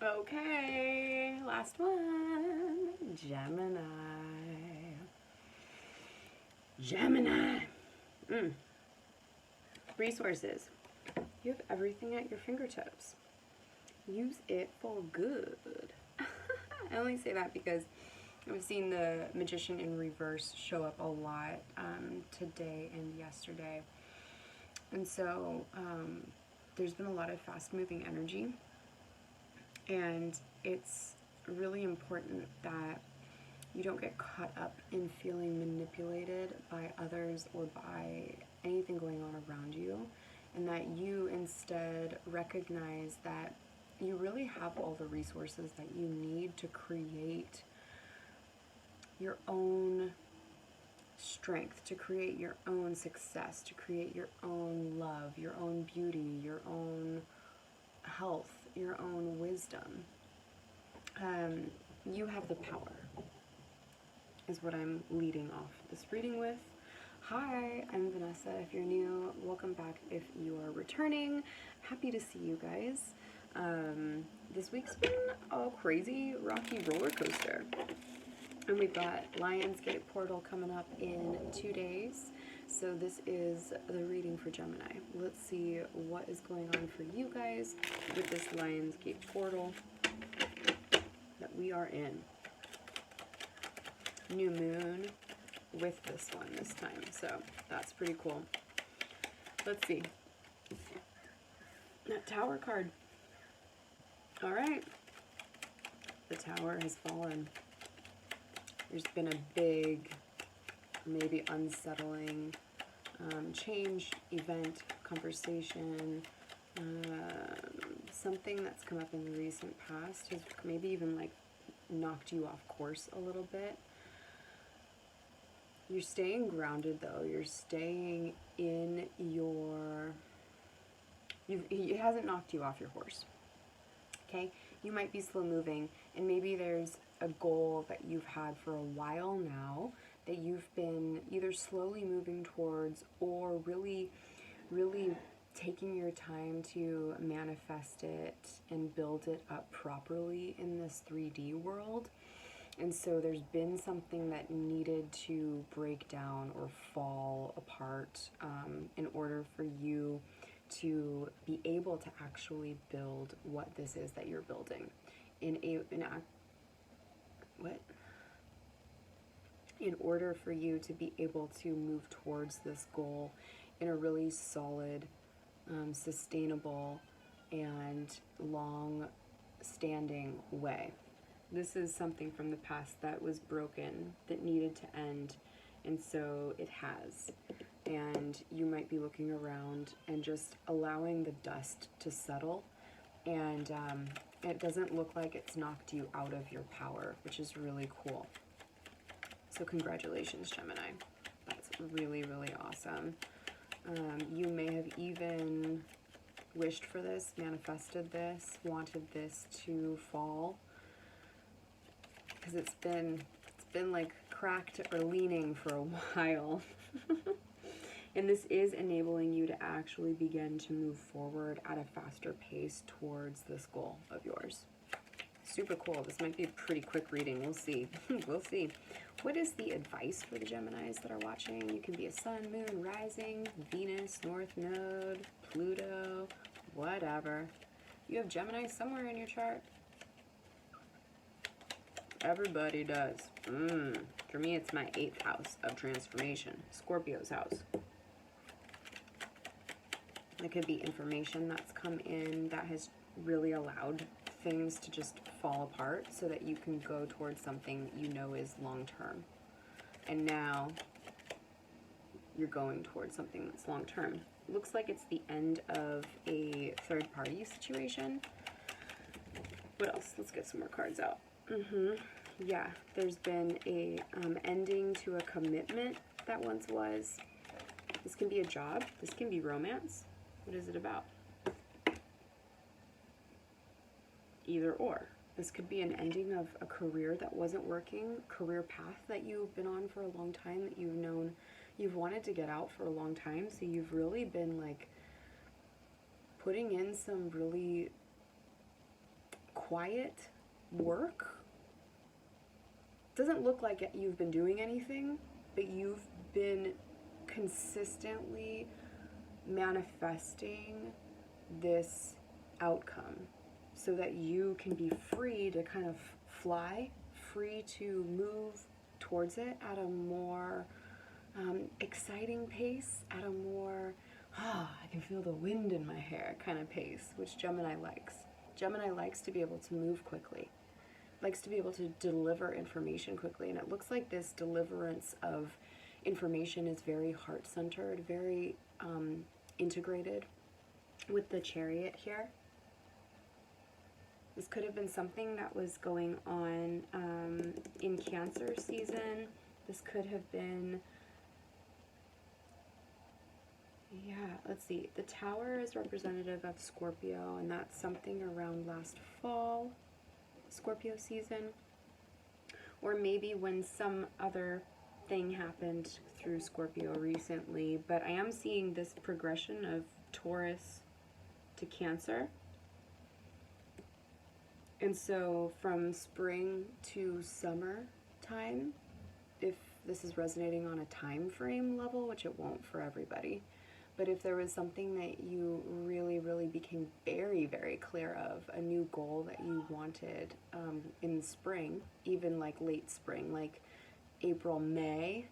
Okay, last one. Gemini. Gemini. Resources. You have everything at your fingertips. Use it for good. I only say that because I've seen the Magician in reverse show up a lot today and yesterday. And so there's been a lot of fast-moving energy. And it's really important that you don't get caught up in feeling manipulated by others or by anything going on around you, and that you instead recognize that you really have all the resources that you need to create your own strength, to create your own success, to create your own love, your own beauty, your own health, your own wisdom. You have the power, is what I'm leading off this reading with. Hi, I'm Vanessa. If you're new, welcome back. If you are returning, happy to see you guys. This week's been a crazy, rocky roller coaster. And we've got Lionsgate portal coming up in 2 days. So this is the reading for Gemini. Let's see what is going on for you guys with this Lionsgate portal that we are in. New moon with this one this time, so that's pretty cool. Let's see. That Tower card. All right. The Tower has fallen. There's been a big, maybe unsettling change, event, conversation, something that's come up in the recent past has maybe even like knocked you off course a little bit. You're staying grounded though. You're staying in your, it hasn't knocked you off your horse. Okay? You might be slow moving, and maybe there's a goal that you've had for a while now that you've been either slowly moving towards or really taking your time to manifest it and build it up properly in this 3D world. And so there's been something that needed to break down or fall apart in order for you to be able to actually build what this is that you're building in order for you to be able to move towards this goal in a really solid, sustainable, and long-standing way. This is something from the past that was broken, that needed to end, and so it has. And you might be looking around and just allowing the dust to settle, and it doesn't look like it's knocked you out of your power, which is really cool. So congratulations, Gemini. That's really, really awesome. You may have even wished for this, manifested this, wanted this to fall, because it's been like cracked or leaning for a while. And this is enabling you to actually begin to move forward at a faster pace towards this goal of yours. Super cool. This might be a pretty quick reading. We'll see. We'll see. What is the advice for the Geminis that are watching? You can be a sun, moon, rising, Venus, North Node, Pluto, whatever. You have Gemini somewhere in your chart? Everybody does. For me, it's my 8th house of transformation, Scorpio's house. It could be information that's come in that has really allowed things to just fall apart so that you can go towards something you know is long-term. And now you're going towards something that's long-term. Looks like it's the end of a third-party situation. What else? Let's get some more cards out. Yeah, there's been a ending to a commitment that once was. This can be a job. This can be romance. What is it about? Either or. This could be an ending of a career that wasn't working, career path that you've been on for a long time, that you've known, you've wanted to get out for a long time, so you've really been like putting in some really quiet work. Doesn't look like you've been doing anything, but you've been consistently manifesting this outcome so that you can be free to kind of fly, free to move towards it at a more exciting pace, at a more, I can feel the wind in my hair kind of pace, which Gemini likes. Gemini likes to be able to move quickly, likes to be able to deliver information quickly, and it looks like this deliverance of information is very heart-centered, very integrated with the Chariot here. This could have been something that was going on in Cancer season. This could have been, yeah, let's see. The Tower is representative of Scorpio, and that's something around last fall, Scorpio season. Or maybe when some other thing happened through Scorpio recently. But I am seeing this progression of Taurus to Cancer. And so from spring to summer time, if this is resonating on a time frame level, which it won't for everybody, but if there was something that you really, really became very, very clear of, a new goal that you wanted in spring, even like late spring, like April, May,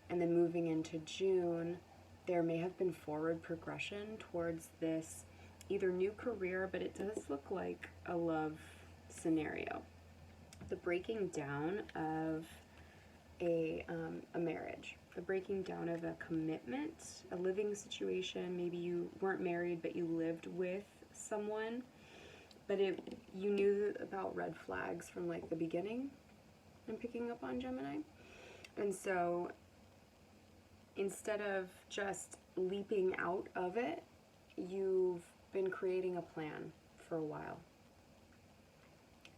and then moving into June, there may have been forward progression towards this either new career, but it does look like a love scenario. The breaking down of a marriage, the breaking down of a commitment, a living situation. Maybe you weren't married, but you lived with someone, but you knew about red flags from like the beginning. I'm picking up on Gemini. And so instead of just leaping out of it, you've been creating a plan for a while.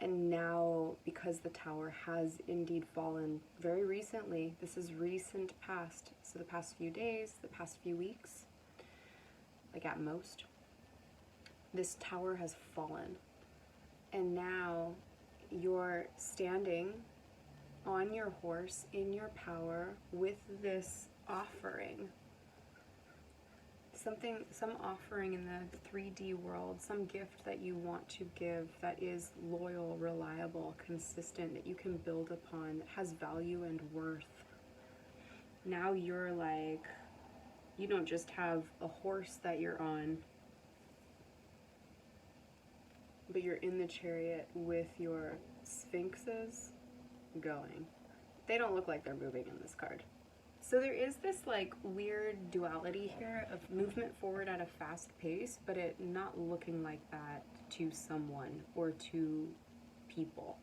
And now, because the Tower has indeed fallen very recently, this is recent past, so the past few days, the past few weeks, like at most, this Tower has fallen. And now you're standing on your horse in your power with this offering. Some offering in the 3D world, some gift that you want to give that is loyal, reliable, consistent, that you can build upon, that has value and worth. Now you're like, you don't just have a horse that you're on, but you're in the chariot with your sphinxes going. They don't look like they're moving in this card. So there is this like weird duality here of movement forward at a fast pace, but it not looking like that to someone or to people.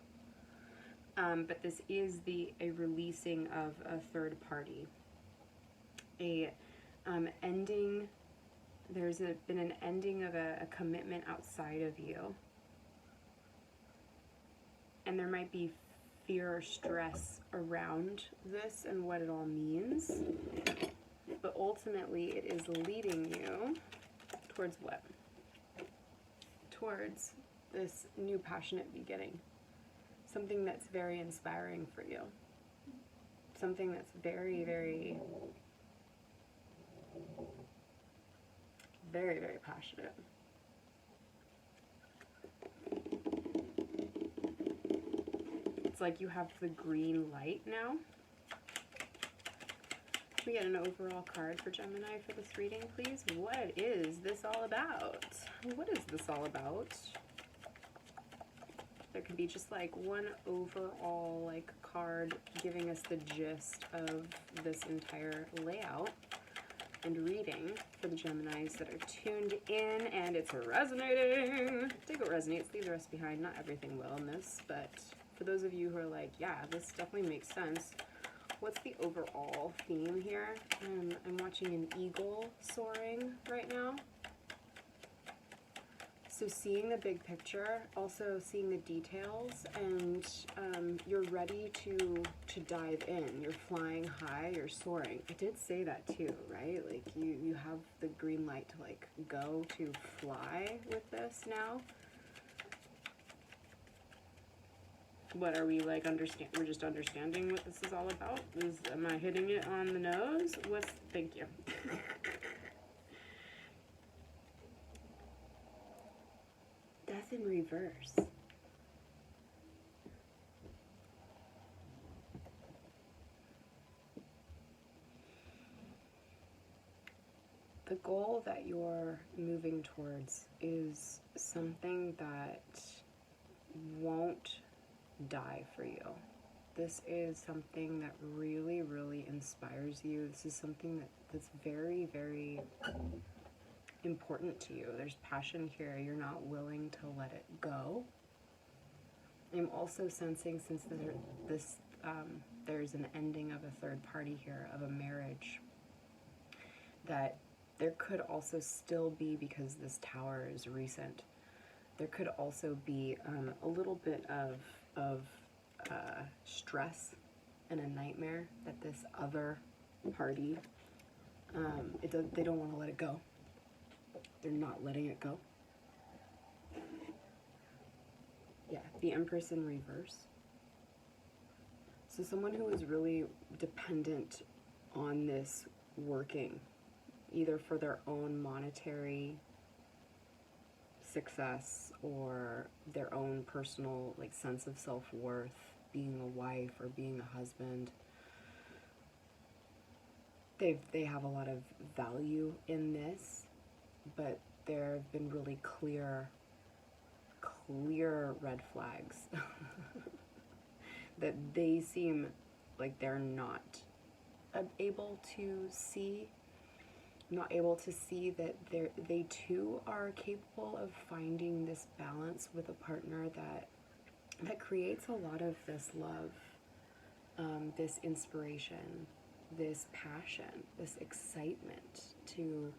But this is a releasing of a third party. Ending, there's been an ending of a commitment outside of you. And there might be fear or stress around this and what it all means, but ultimately it is leading you towards what? Towards this new passionate beginning, something that's very inspiring for you, something that's very, very, very, very passionate. It's like you have the green light now. We get an overall card for Gemini for this reading, please. What is this all about? What is this all about? There could be just like one overall like card giving us the gist of this entire layout and reading for the Geminis that are tuned in, and it's resonating. Take what resonates, leave the rest behind. Not everything will in this, but for those of you who are like, yeah, this definitely makes sense. What's the overall theme here? I'm watching an eagle soaring right now. So seeing the big picture, also seeing the details, and you're ready to dive in. You're flying high, you're soaring. I did say that too, right? Like you have the green light to like go to fly with this now. What are we like we're just understanding what this is all about? Am I hitting it on the nose? Thank you. Death in reverse. The goal that you're moving towards is something that won't die for you. This is something that really, really inspires you. This is something that's very, very important to you. There's passion here. You're not willing to let it go. I'm also sensing, since there's an ending of a third party here, of a marriage, that there could also still be, because this tower is recent, there could also be a little bit of stress and a nightmare that this other party, they don't want to let it go. They're not letting it go. Yeah, the Empress in reverse. So someone who is really dependent on this working, either for their own monetary success or their own personal like sense of self-worth, being a wife or being a husband. They have a lot of value in this, but there have been really clear red flags that they seem like they're not able to see. Not able to see that they too are capable of finding this balance with a partner that creates a lot of this love, this inspiration, this passion, this excitement to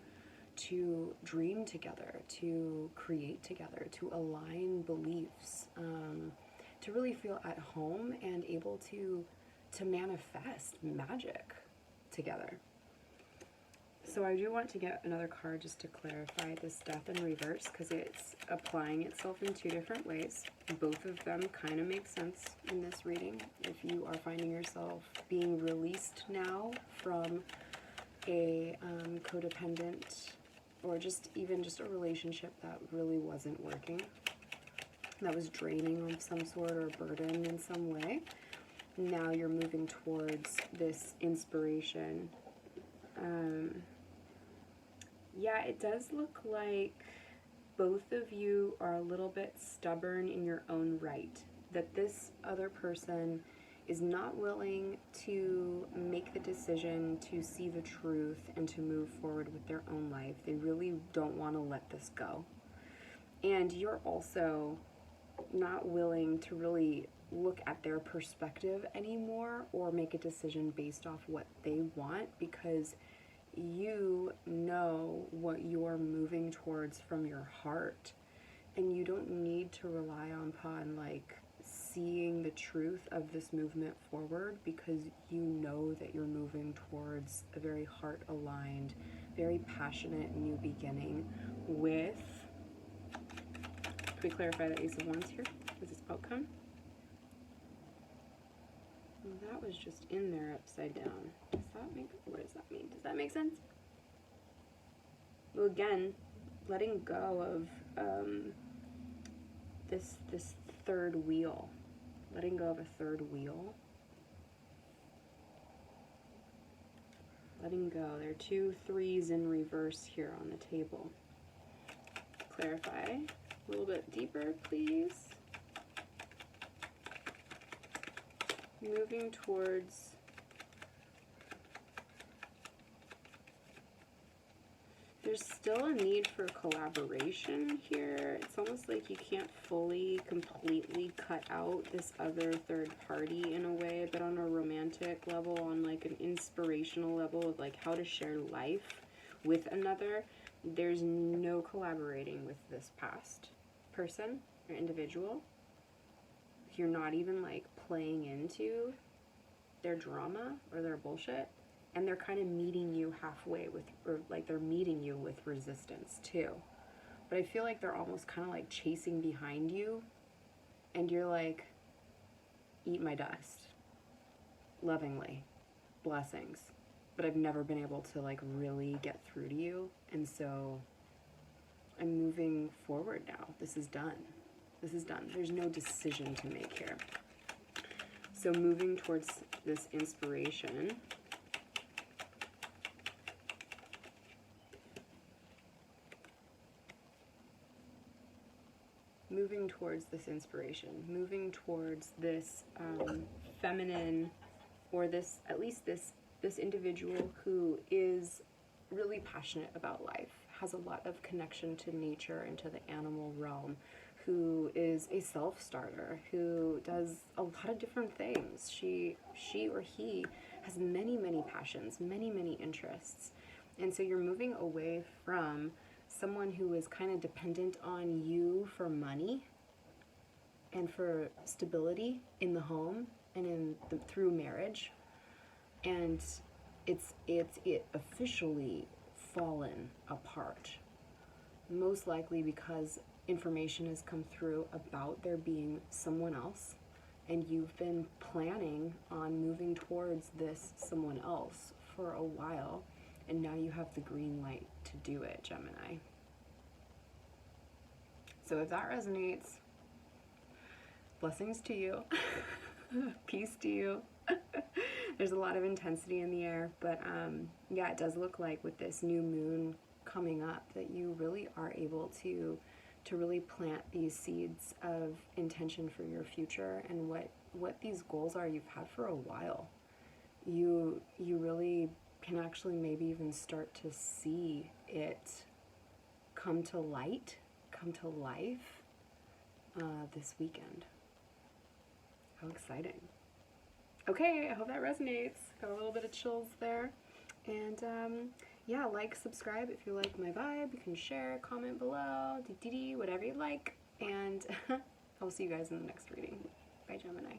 dream together, to create together, to align beliefs, to really feel at home and able to manifest magic together. So I do want to get another card just to clarify this death in reverse, because it's applying itself in two different ways. Both of them kind of make sense in this reading. If you are finding yourself being released now from a codependent, or even just a relationship that really wasn't working, that was draining of some sort or burden in some way, now you're moving towards this inspiration. Yeah, it does look like both of you are a little bit stubborn in your own right, that this other person is not willing to make the decision to see the truth and to move forward with their own life. They really don't want to let this go. And you're also not willing to really look at their perspective anymore or make a decision based off what they want, because you know what you're moving towards from your heart, and you don't need to rely upon like seeing the truth of this movement forward, because you know that you're moving towards a very heart-aligned, very passionate new beginning with, can we clarify the Ace of Wands here with this outcome? That was just in there upside down. What does that mean? Does that make sense? Well, again, letting go of this third wheel. Letting go of a third wheel. Letting go. There are 2 3s in reverse here on the table. Clarify a little bit deeper, please. Moving towards there's still a need for collaboration here. It's almost like you can't fully, completely cut out this other third party in a way, but on a romantic level, on like an inspirational level of like how to share life with another, there's no collaborating with this past person or individual. You're not even like playing into their drama or their bullshit. And they're kind of meeting you halfway with, or like they're meeting you with resistance too. But I feel like they're almost kind of like chasing behind you. And you're like, eat my dust lovingly, blessings, but I've never been able to like really get through to you, and so I'm moving forward now. This is done. This is done. There's no decision to make here. So moving towards this inspiration, moving towards this feminine, or this, at least this individual who is really passionate about life, has a lot of connection to nature and to the animal realm, who is a self-starter, who does a lot of different things. She or he has many, many passions, many, many interests. And so you're moving away from someone who is kind of dependent on you for money and for stability in the home and through marriage. And it's officially fallen apart, most likely because information has come through about there being someone else, and you've been planning on moving towards this someone else for a while, and now you have the green light to do it, Gemini. So if that resonates, blessings to you. Peace to you. There's a lot of intensity in the air, but yeah, it does look like with this new moon coming up that you really are able to really plant these seeds of intention for your future and what these goals are you've had for a while. You really can actually maybe even start to see it come to light, come to life this weekend. How exciting. Okay, I hope that resonates. Got a little bit of chills there. And yeah, like, subscribe if you like my vibe. You can share, comment below, whatever you like. And I'll see you guys in the next reading. Bye, Gemini.